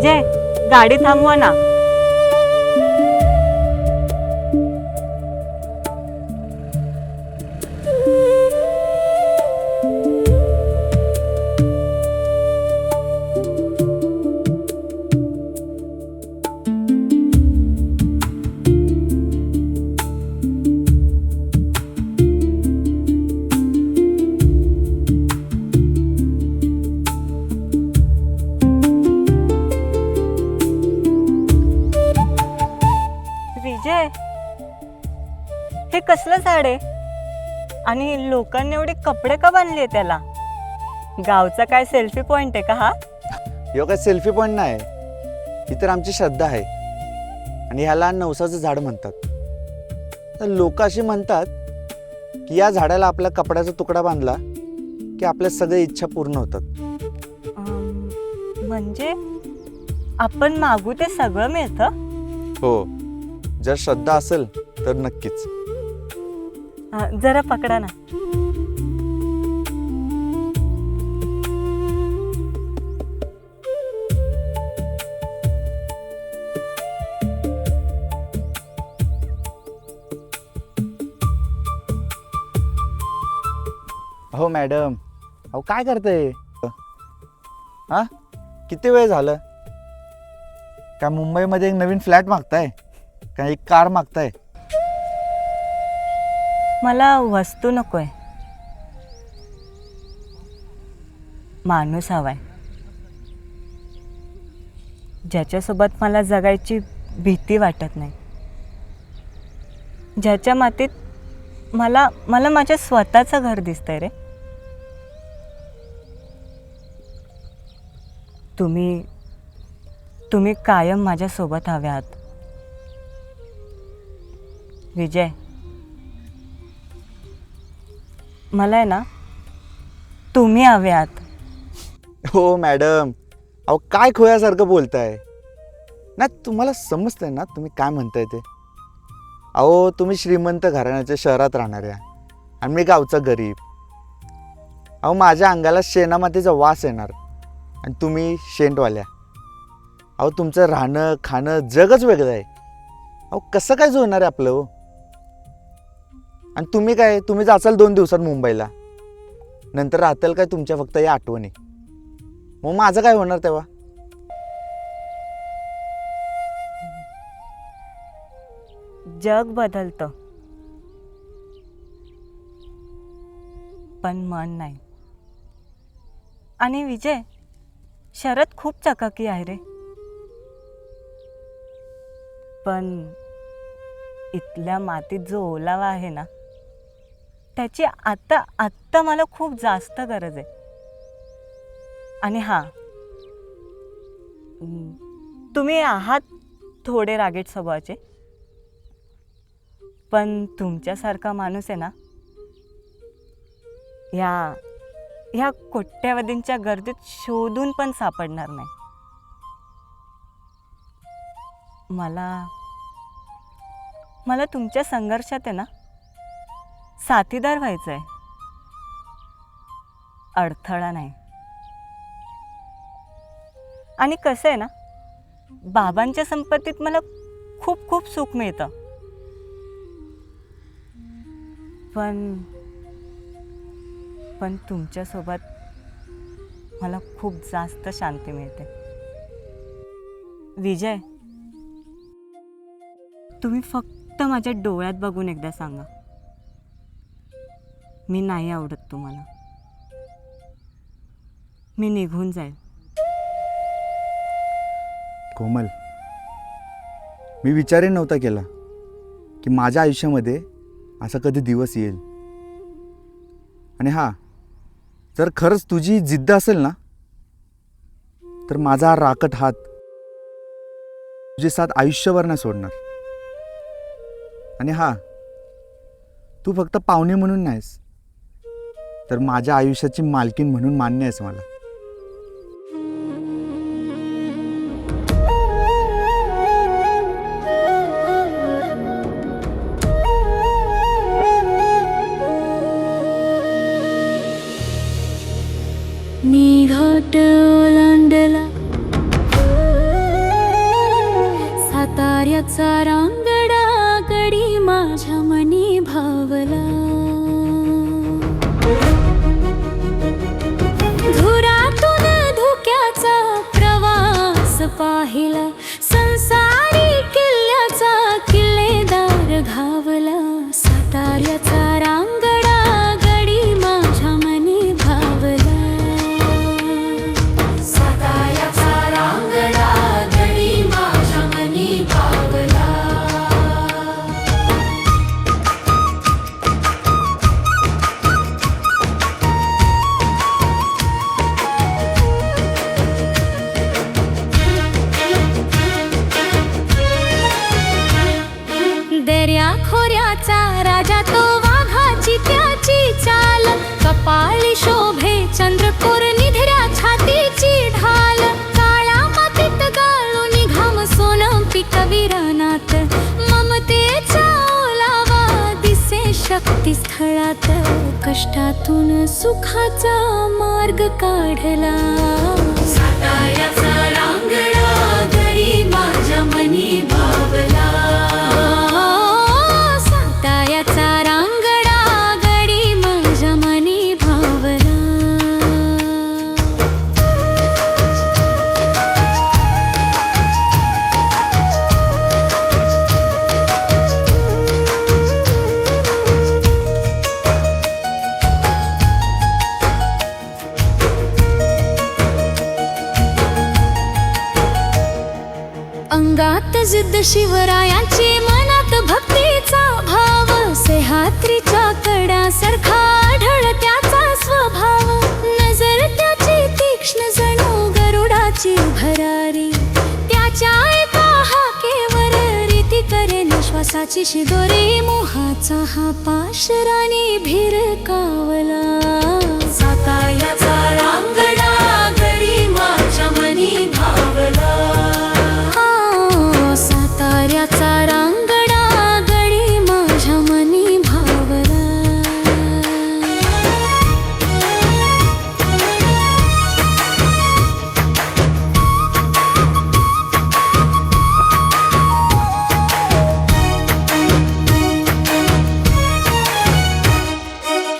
विजय, गाडी थांबवा ना. विजय, हे कसलं झाड आहे आणि लोकांनी एवढे कपडे का बांधले त्याला? गावचा काय सेल्फी पॉइंट आहे का हा? ह्यो काय सेल्फी पॉइंट नाही, ही तर आमची श्रद्धा आहे आणि ह्याला नवसाचं झाड म्हणतात. तर लोक अशी म्हणतात की या झाडाला आपल्या कपड्याचा तुकडा बांधला की आपल्या सगळ्या इच्छा पूर्ण होतात. म्हणजे आपण मागू ते सगळं मिळतं? हो, जर श्रद्धा असेल तर नक्कीच. जरा पकडा ना. हो मॅडम, अहो काय करताय? हा, किती वेळ झालं? काय मुंबईमध्ये एक नवीन फ्लॅट मागताय का एक कार मागताय? मला वस्तू नकोय, माणूस हवाय, ज्याच्यासोबत मला जगायची भीती वाटत नाही, ज्याच्या मातीत मला मला माझ्या स्वतःचं घर दिसतंय रे. तुम्ही कायम माझ्या सोबत हवे आहात विजय. मला आहे ना, तुम्ही हवे आहात. हो मॅडम, अहो काय खोयासारखं बोलताय ना? तुम्हाला समजतंय ना तुम्ही काय म्हणताय ते? अहो तुम्ही श्रीमंत घराण्याच्या शहरात राहणाऱ्या आणि मी गावचा गरीब. अहो माझ्या अंगाला शेणामातीचा वास येणार आणि तुम्ही शेंटवाल्या. अहो तुमचं राहणं खाणं जगच वेगळं आहे. अहो कसं काय जुळणार आहे आपलं? हो, आणि तुम्ही जाचाल 2 दिवसात मुंबईला, नंतर राहताल काय तुमच्या फक्त या आठवणी. मग माझं काय होणार तेव्हा? जग बदलतं पण मन नाही. आणि विजय, शरद खूप चकाकी आहे रे, पण इथल्या मातीत जो ओलावा आहे ना, त्याची आत्ता मला खूप जास्त गरज आहे. आणि हां, तुम्ही आहात थोडे रागीट स्वभावाचे, पण तुमच्यासारखा माणूस आहे ना, ह्या कोट्यावधींच्या गर्दीत शोधून पण सापडणार नाही. मला तुमच्या संघर्षात आहे ना साथीदार व्हायचं आहे, अडथळा नाही. आणि कसं आहे ना, बाबांच्या संपत्तीत मला खूप खूप सुख मिळतं, पण तुमच्यासोबत मला खूप जास्त शांती मिळते विजय. तुम्ही फक्त माझ्या डोळ्यात बघून एकदा सांगा, मी नाही आवडत तुम्हाला, मी निघून जाईल. कोमल, मी विचारही नव्हता केला की माझ्या आयुष्यामध्ये असा कधी दिवस येईल. आणि हां, जर खरंच तुझी जिद्द असेल ना, तर माझा हा राकट हात तुझे साथ आयुष्यभर नाही सोडणार. आणि हां, तू फक्त पाहुणे म्हणून नाहीस, तर माझ्या आयुष्याची मालकीण म्हणून मान्य आहेस मला. मी घाट ओलांडला दर्या खोऱ्याचा राजा तो वाघाची त्याची चाल, कपाळी शोभे चंद्रकोर निधऱ्या छातीची ढाल, काळा मातीत गाळून घाम सोनं पिकविरानात, ममतेचा ओलावा दिसे शक्ती स्थळात, कष्टातून सुखाचा मार्ग काढला, साताऱ्याचा रांगडा गडी माझ्या मनी भावला, साताऱ्याचा रांगडा गडी माझ्या मनी भावला. अंगात जिद्द शिवरायांची, मनात भक्तीचा भाव, सह्याद्रीच्या कड्यासारखा आढळ त्याचा स्वभाव, नजर त्याची तीक्ष्ण जणू गरुडाची भरारी, त्याच्या एका हाकेवर रीती करे निश्वासाची शिदोरी, मोहाचा हा पाशराने भिरकावला, साताऱ्याचा रांगडा गडी माझ्या मनी भावला, साताऱ्याचा रांगडा गडी माझ्या मनी भावला.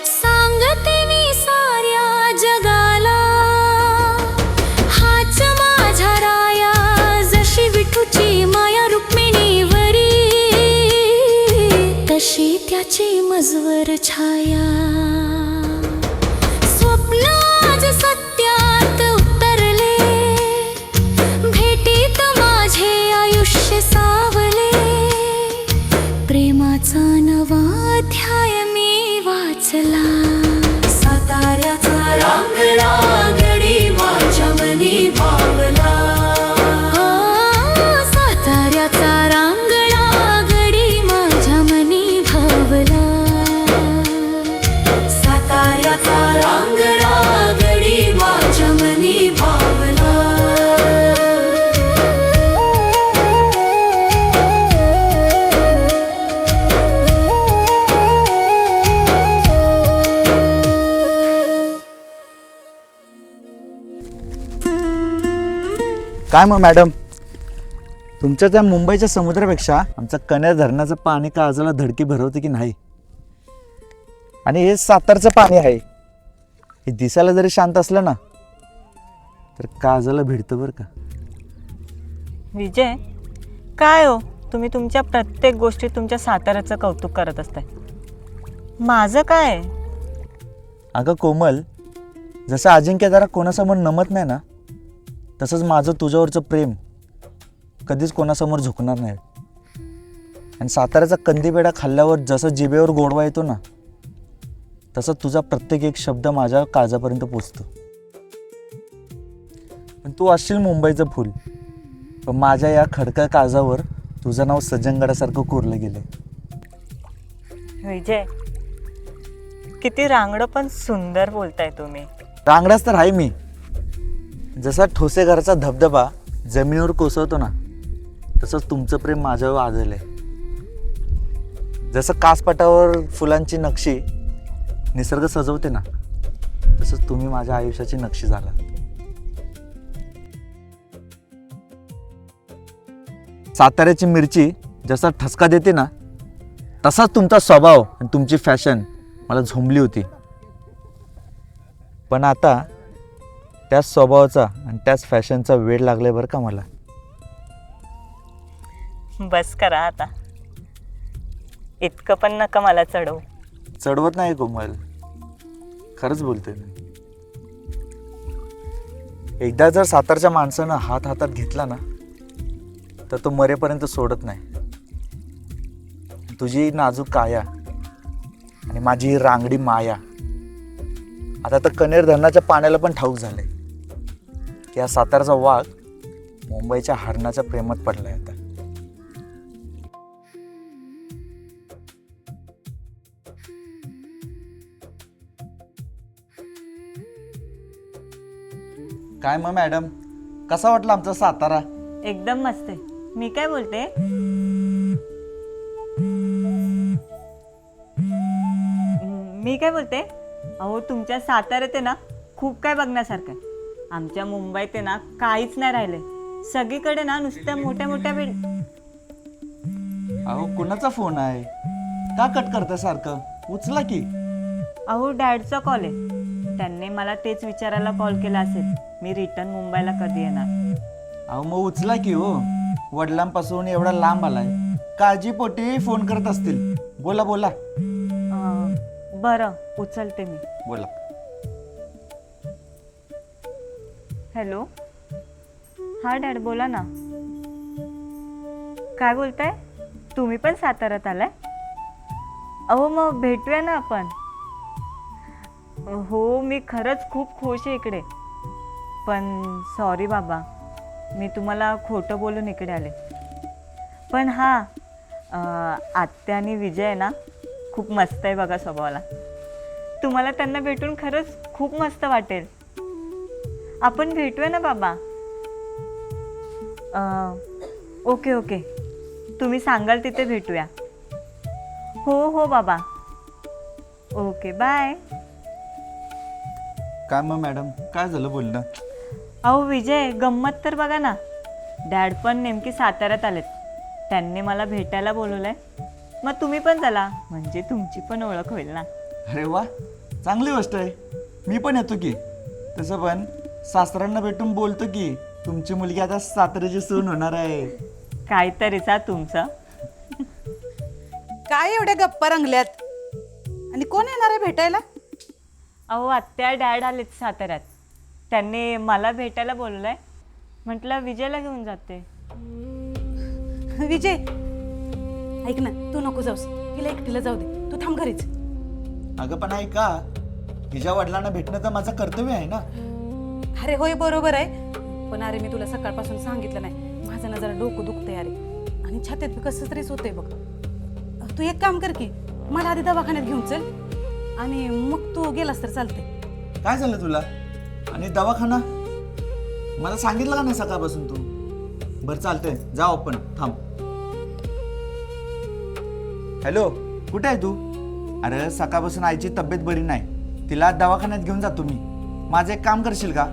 सांगते मी साऱ्या जगाला, हाच माझा राया, जशी विठूची माया रुक्मिणीवरी, तशी त्याची मजवर छाया, स्वप्न आज सत्यात उतरले, भेटीत माझे आयुष्य सावले, प्रेमाचा नवा अध्याय मी वाचला, साताऱ्याचा रांगडा गडी माझ्या मनी भावला, साताऱ्याचा रांगडा गडी माझ्या मनी भावला, साताऱ्याचा रांगडा गडी माझ्या मनी भावला. काय मग मॅडम, तुमच्या त्या मुंबईच्या समुद्रापेक्षा आमचं कन्या धरणाचं पाणी काळजाला धडकी भरवते की नाही? आणि हे सातारचं पाणी आहे, हे दिसायला जरी शांत असलं ना तर काळजाला भिडतं बरं का. विजय, काय हो तुम्ही तुमच्या प्रत्येक गोष्टीत तुमच्या साताऱ्याचं कौतुक करत असताय, माझं काय? अगं कोमल, जसं अजिंक्य जरा कोणासमोर नमत नाही ना, तसंच माझं तुझ्यावरचं प्रेम कधीच कोणासमोर झुकणार नाही. आणि साताऱ्याचा कंदीपेढा खाल्ल्यावर जसं जिभेवर गोडवा येतो ना, तसं तुझा प्रत्येक एक शब्द माझ्या काळजापर्यंत पोचतो. पण तू असशील मुंबईचं फूल, पण माझ्या या खडका काळजावर तुझं नाव सज्जनगडासारखं कोरलं गेलं. विजय, किती रांगडं पण सुंदर बोलताय तुम्ही. रांगडाच तर आहे मी. जसा ठोसेघराचा धबधबा जमिनीवर कोसळतो ना, तसंच तुमचं प्रेम माझ्यावर आदळलंय. जसं कासपटावर फुलांची नक्षी निसर्ग सजवते ना, तसंच तुम्ही माझ्या आयुष्याची नक्षी झाला. साताऱ्याची मिरची जसा ठसका देते ना, तसाच तुमचा स्वभाव आणि तुमची फॅशन मला झोंबली होती. पण आता त्याच स्वभावाचा आणि त्याच फॅशनचा वेळ लागलाय बरं का मला. बस करा आता, इतकं पण नका मला चढवू. चढवत नाही कोमल, खरंच बोलतोय मी. एकदा जर सातारच्या माणसानं हात हातात घेतला ना, तर तो मरेपर्यंत सोडत नाही. तुझी नाजूक काया आणि माझी ही रांगडी माया आता तर कनेर धरणाच्या पाण्याला पण ठाऊक झालंय की हा सातारचा वाघ मुंबईच्या हरणाच्या प्रेमात पडलाय आता. काय मग मॅडम, कसा वाटला आमचा सातारा? एकदम मस्त आहे. मी काय बोलते, मी काय बोलते, अहो तुमच्या साताऱ्यात आहे ना खूप काय बघण्यासारखं आहे. आमच्या मुंबईत आहे ना काहीच नाही राहिले. सगळीकडे ना नुसत्या मोठ्या मोठ्या अहो कुणाचा फोन आहे? का कट करता सारखं? उचला की. अहो डॅडचा कॉल आहे. त्यांनी मला तेच विचारायला कॉल केला असेल, मी रिटर्न मुंबईला कधी येणार. अहो मग उचला की हो. वडिलांपासून एवढा लांब आलाय, काळजीपोटी फोन करत असतील. बोला बोला बरं उचलते मी. बोला. हॅलो, हा डॅड बोला ना. काय बोलताय? तुम्ही पण साताऱ्यात आलाय? अहो मग भेटूया ना आपण. हो मी खरंच खूप खुश आहे इकडे. पण सॉरी बाबा, मी तुम्हाला खोटं बोलून इकडे आले. पण हां, आत्या आणि विजय आहे ना खूप मस्त आहे बघा स्वभावाला. तुम्हाला त्यांना भेटून खरंच खूप मस्त वाटेल. आपण भेटूया ना बाबा. ओके ओके, तुम्ही सांगाल तिथे भेटूया. हो हो बाबा. Okay bye. काय मग मॅडम, काय झालं बोलणं? अहो विजय, गंमत तर बघा ना. डॅड पण नेमकी साताऱ्यात आलेत. त्यांनी मला भेटायला बोलवलंय. मग तुम्ही पण चला, म्हणजे तुमची पण ओळख होईल ना. अरे वा, चांगली गोष्ट आहे. मी पण येतो की. तसं पण सासऱ्यांना भेटून बोलतो की तुमची मुलगी आता साताऱ्याची सून होणार आहे. काहीतरीचा तुमचं. काय एवढ्या गप्पा रंगल्यात? आणि कोण येणार आहे भेटायला? अहो आत्या डॅड आलेत साताऱ्यात. त्यांनी मला भेटायला बोलवलंय. म्हटलं विजयला घेऊन जाते. विजय ऐक ना, तू नको जाऊस. तिला एकटीला जाऊ दे, तू थांब घरीच. अगं पण ऐका, तिच्या वडिलांना भेटणं तर माझं कर्तव्य आहे ना. अरे होय बरोबर आहे, पण अरे मी तुला सकाळपासून सांगितलं नाही, माझं ना जरा डोकं दुखतंय अरे, आणि छातीत बी कसं तरीच होतंय बघ. तू एक काम कर की, मला आधी दवाखान्यात घेऊन चल, आणि मग तू गेलास तर चालतंय. काय झालं तुला? आणि दवाखाना मला सांगितलं का नाही सकाळपासून तू? बरं चालतंय, जाऊ आपण. थांब. हॅलो, कुठे आहे तू? अरे सकाळपासून आईची तब्येत बरी नाही, तिला दवाखान्यात घेऊन जातो मी. माझं एक काम करशील का?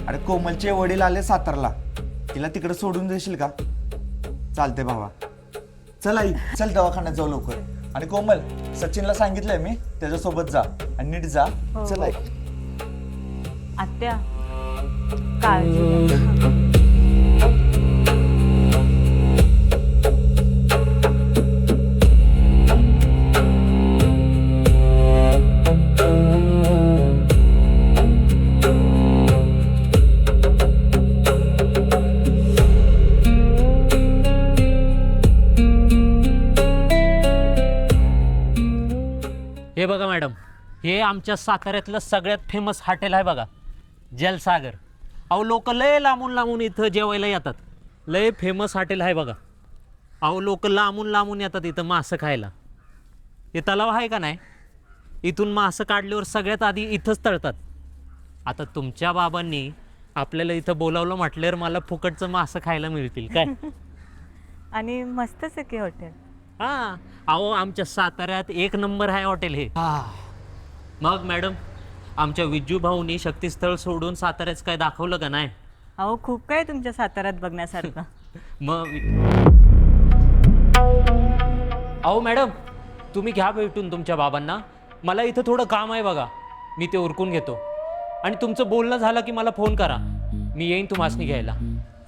अरे कोमलचे वडील आले सातारला, तिला तिकडे सोडून देशील का? चालते भावा. चल आई, चल दवाखान्यात जाऊ लवकर. आणि कोमल, सचिनला सांगितलंय मी, त्याच्यासोबत जा आणि नीट जा. चल आई. आत्या काळजी घ्या. हे बघा मॅडम, हे आमच्या साताऱ्यातलं सगळ्यात फेमस हॉटेल आहे बघा, जलसागर. अहो लोक लय लांबून लांबून इथं जेवायला येतात. लय फेमस हॉटेल आहे बघा. अहो लोक लांबून लांबून येतात इथं मासं खायला. हे तलाव आहे का नाही, इथून मासं काढल्यावर सगळ्यात आधी इथंच तळतात. आता तुमच्या बाबांनी आपल्याला इथं बोलावलं म्हटल्यावर मला फुकटचं मासं खायला मिळतील काय? आणि मस्तच आहे की हॉटेल. हां, अहो आमच्या साताऱ्यात एक नंबर आहे हॉटेल हे. मग मॅडम, आमच्या विज्जू भाऊनी शक्तीस्थळ सोडून साताऱ्याच काय दाखवलं का नाही? अहो खूप काय तुमच्या साताऱ्यात बघण्यासारखं. मग अहो मॅडम, तुम्ही घ्या भेटून तुमच्या बाबांना. मला इथं थोडं काम आहे बघा, मी ते उरकून घेतो. आणि तुमचं बोलणं झालं की मला फोन करा, मी येईन तुम्हासनी घ्यायला.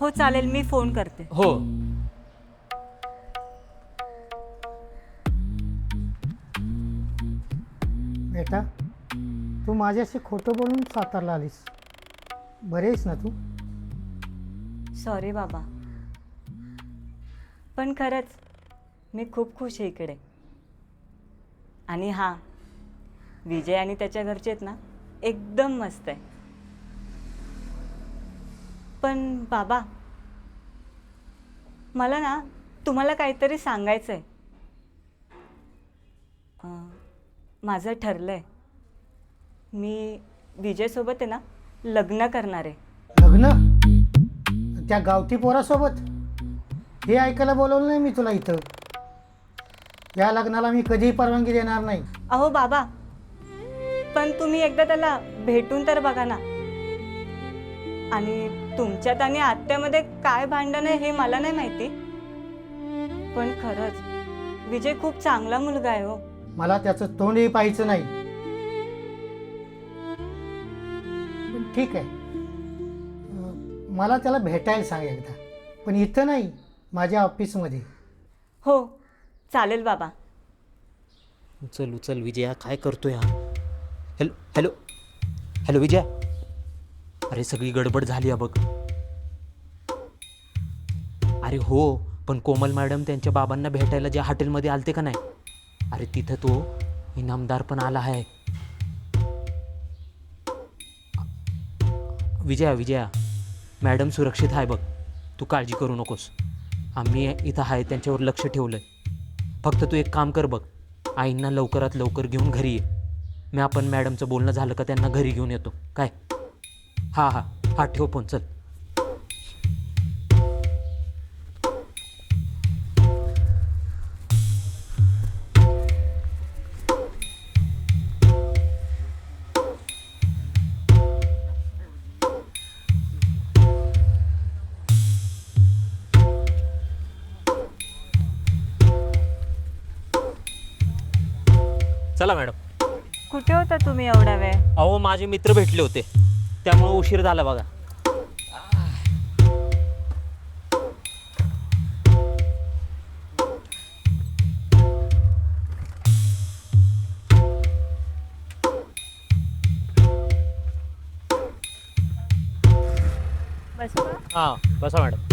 हो चालेल, मी फोन करते. हो. बेटा, तू माझ्याशी खोटं बोलून सातारला आलीस. बरी आहेस ना तू? सॉरी बाबा, पण खरंच मी खूप खुश आहे इकडे. आणि हां, विजय आणि त्याच्या घरचे आहेत ना एकदम मस्त आहे. पण बाबा, मला ना तुम्हाला काहीतरी सांगायचं आहे. माझं ठरलं आहे, मी विजयसोबत आहे ना लग्न करणार आहे. लग्न त्या गावठी पोरासोबत? हे ऐकायला बोलवलं नाही मी तुला इथं. या लग्नाला मी कधीही परवानगी देणार नाही. अहो बाबा, पण तुम्ही एकदा त्याला भेटून तर बघा ना. आणि तुमच्यात आणि आत्यामध्ये काय भांडण आहे हे मला नाही माहिती, पण खरंच विजय खूप चांगला मुलगा आहे हो. मला त्याचं तोंडही पाहायचं नाही. पण ठीक आहे, मला त्याला भेटायला सांग एकदा, पण इथं नाही, माझ्या ऑफिसमध्ये. हो चालेल बाबा. उचल उचल विजया, काय करतोय हा? हॅलो हॅलो हॅलो विजया, अरे सगळी गडबड झाली आहे बघ. अरे हो, पण कोमल मॅडम त्यांच्या बाबांना भेटायला ज्या हॉटेलमध्ये आलते का नाही, अरे तिथं तो इनामदार पण आला आहे. विजया विजया, मॅडम सुरक्षित आहे बघ, तू काळजी करू नकोस. आम्ही इथं आहे, त्यांच्यावर लक्ष ठेवलं आहे. फक्त तू एक काम कर बघ, आईंना लवकरात लवकर घेऊन घरी ये. मी आपण मॅडमचं बोलणं झालं का त्यांना घरी घेऊन येतो काय? हां हां हां, ठेव फोन, चल. चला मॅडम. कुठे होता तुम्ही एवढा वेळ? अहो माझे मित्र भेटले होते, त्यामुळे उशीर झाला बघा. बसू का? हां बसा मॅडम.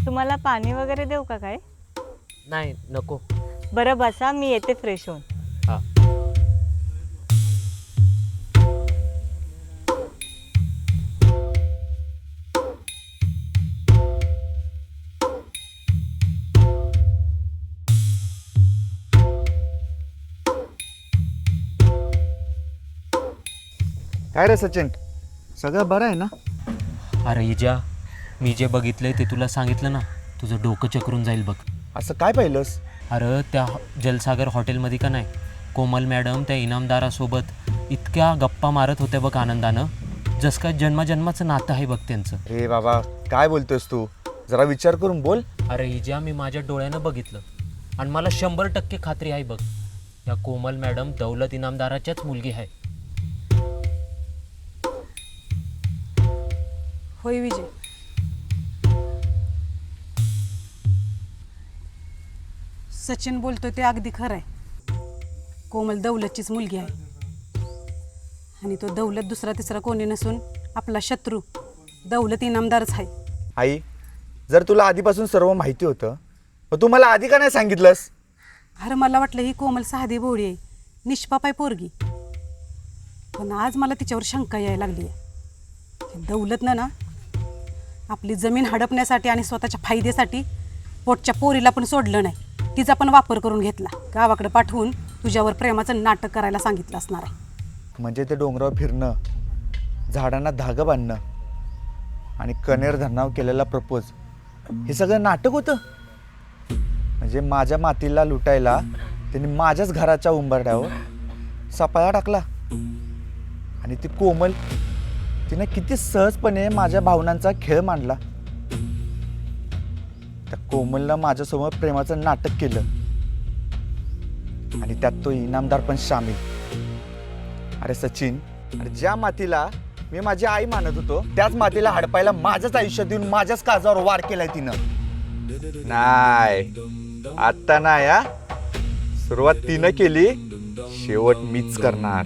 तुम्हाला पाणी वगैरे देऊ का काय? नाही नको. बरं बसा, मी येते फ्रेश होऊन. हां. काय रे सचिन, सगळं बरं आहे ना? अरे इजा, मी जे बघितलंय ते तुला सांगितलं ना, तुझं डोकं चक्रून जाईल बघ. असं काय पाहिलंस? अरे त्या जलसागर हॉटेलमध्ये का नाही, कोमल मॅडम त्या इनामदारासोबत इतक्या गप्पा मारत होत्या बघ आनंदानं, जसं काय जन्मजन्माचं नातं आहे बघ त्यांचं. रे बाबा, काय बोलतोस तू? जरा विचार करून बोल. अरे इजा, मी माझ्या डोळ्यानं बघितलं आणि मला 100% खात्री आहे बघ, या कोमल मॅडम दौलत इनामदाराच्याच मुलगी आहे. होय विजय, सचिन बोलतोय ते अगदी खरं आहे. कोमल दौलतचीच मुलगी आहे आणि तो दौलत दुसरा तिसरा कोणी नसून आपला शत्रू दौलत इनामदारच आहे. आई, जर तुला आधीपासून सर्व माहिती होतं, मग तू मला आधी का नाही सांगितलंस? अरे मला वाटलं ही कोमल साधी भोळी आहे, निष्पाप आहे पोरगी, पण आज मला तिच्यावर शंका यायला लागली आहे. दौलतनं ना आपली जमीन हडपण्यासाठी आणि स्वतःच्या फायद्यासाठी पोटच्या पोरीला पण सोडलं नाही, तिचा पण वापर करून घेतला. गावाकडे पाठवून तुझ्यावर प्रेमाचं नाटक करायला सांगितलं असणार आहे. म्हणजे ते डोंगरावर फिरणं, झाडांना धागं बांधणं आणि कनेर धरणावर केलेला प्रपोज, हे सगळं नाटक होतं. म्हणजे माझ्या मातीला लुटायला त्यांनी माझ्याच घराच्या उंबरड्यावर सपाया टाकला. आणि ती कोमल, तिने किती सहजपणे माझ्या भावनांचा खेळ मांडला. त्या कोमलनं माझ्यासमोर प्रेमाचं नाटक केलं आणि त्यात तो इनामदार पण सामील. अरे सचिन, अरे ज्या मातीला मी माझी आई मानत होतो त्याच मातीला हडपायला माझ्याच आयुष्यात देऊन माझ्याच काळजावर वार केलाय तिनं. नाही, आता नाही. सुरुवात तिनं केली, शेवट मीच करणार.